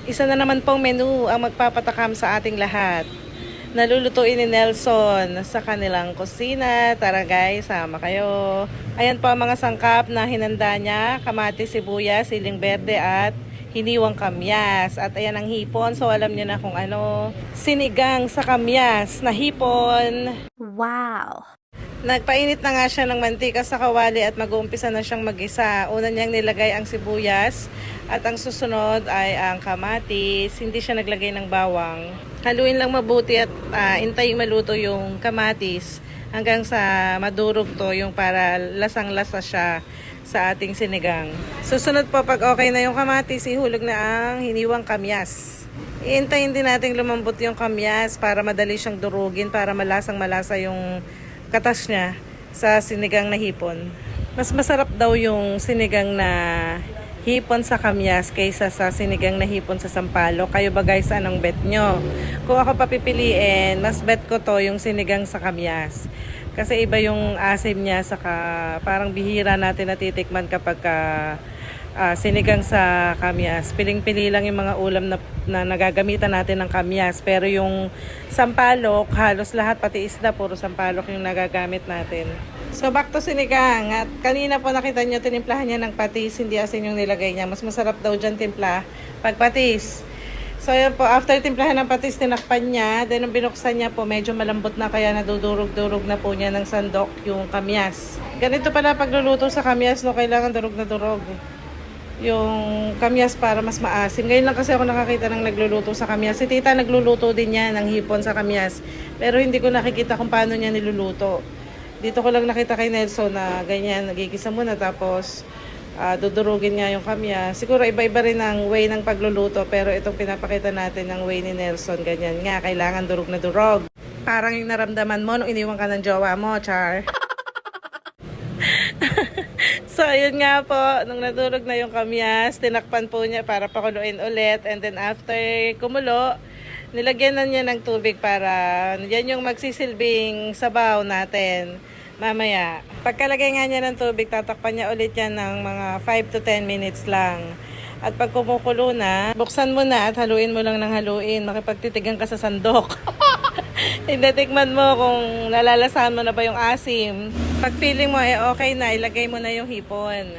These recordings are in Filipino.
Isa na naman pong menu ang magpapatakam sa ating lahat. Nalulutuin ni Nelson sa kanilang kusina. Tara guys, sama kayo. Ayan po ang mga sangkap na hinanda niya. Kamatis, sibuyas, siling berde at hiniwang kamyas. At ayan ang hipon. So alam niyo na kung ano. Sinigang sa kamyas na hipon. Wow! Nagpainit na nga siya ng mantika sa kawali at mag-uumpisa na siyang mag-isa. Una niyang nilagay ang sibuyas at ang susunod ay ang kamatis. Hindi siya naglagay ng bawang. Haluin lang mabuti at intayin maluto yung kamatis hanggang sa madurog to, yung para lasang-lasa siya sa ating sinigang. Susunod po, pag okay na yung kamatis, ihulog na ang hiniwang kamyas. Iintayin din natin lumambot yung kamyas para madali siyang durugin, para malasang-malasa yung katas niya sa sinigang na hipon. Mas masarap daw yung sinigang na hipon sa kamyas kaysa sa sinigang na hipon sa sampalok. Kayo ba guys, anong bet nyo? Kung ako papipiliin, mas bet ko to yung sinigang sa kamyas. Kasi iba yung asim niya, saka parang bihira natin natitikman kapag sinigang sa kamyas. Piling-pili lang yung mga ulam na nagagamitan natin ng kamyas. Pero yung sampalok, halos lahat, pati isda, puro sampalok yung nagagamit natin. So back to sinigang. At kanina po nakita nyo, tinimplahan niya ng patis, hindi asin yung nilagay niya. Mas masarap daw dyan timpla pag patis. So yun po, after timplahan ng patis, tinakpan niya. Then nung binuksan niya po, medyo malambot na, kaya nadudurog-durog na po niya ng sandok yung kamyas. Ganito pala pagluluto sa kamyas, no, kailangan durog na durog yung kamyas para mas maasim. Ngayon lang kasi ako nakakita ng nagluluto sa kamyas. Si tita nagluluto din niya ng hipon sa kamyas. Pero hindi ko nakikita kung paano niya niluluto. Dito ko lang nakita kay Nelson na ganyan, nagigisa muna tapos dudurugin nga yung kamyas. Siguro iba-iba rin ang way ng pagluluto, pero itong pinapakita natin ng way ni Nelson, ganyan nga, kailangan durog na durog. Parang yung naramdaman mo nung iniwan ka ng jowa mo, Char. So, ayun nga po, nung nadurog na yung kamyas, tinakpan po niya para pakuluin ulit. And then after kumulo, nilagyan na niya ng tubig para yan yung magsisilbing sabaw natin mamaya. Pagkalagay nga niya ng tubig, tatakpan niya ulit yan ng mga 5 to 10 minutes lang. At pag kumukulo na, buksan mo na at haluin mo lang ng haluin. Makipagtitigan ka sa sandok. Hindi, tikman mo kung nalalasahan mo na ba yung asim. Pag feeling mo okay na, ilagay mo na yung hipon.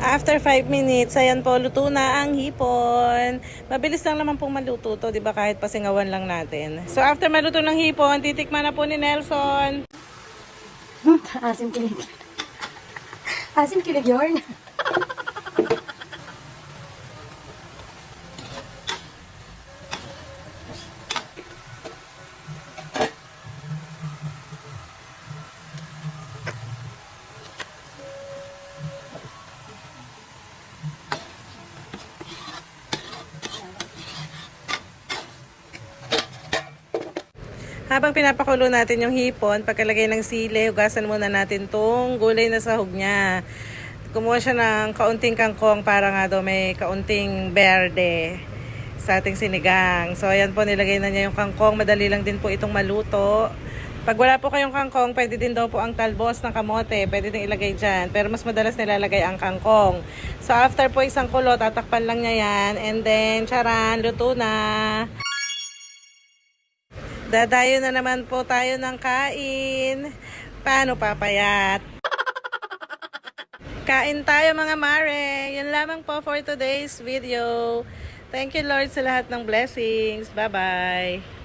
After 5 minutes, ayan po, luto na ang hipon. Mabilis lang naman pong maluto to, di ba, kahit pasingawan lang natin. So after maluto ng hipon, titikman na po ni Nelson. Asim kilig. Asim kilig yarn. Habang pinapakulo natin yung hipon, pagkalagay ng sili, hugasan muna natin tong gulay na sahog niya. Kumuha siya ng kaunting kangkong para nga daw may kaunting berde sa ating sinigang. So ayan po, nilagay na niya yung kangkong. Madali lang din po itong maluto. Pag wala po kayong kangkong, pwede din daw po ang talbos ng kamote. Pwede din ilagay dyan. Pero mas madalas nilalagay ang kangkong. So after po isang kulo, tatakpan lang niya yan. And then, charan, luto na. Dadayo na naman po tayo ng kain. Paano papayat? Kain tayo mga mare. Yan lamang po for today's video. Thank you Lord sa lahat ng blessings. Bye-bye.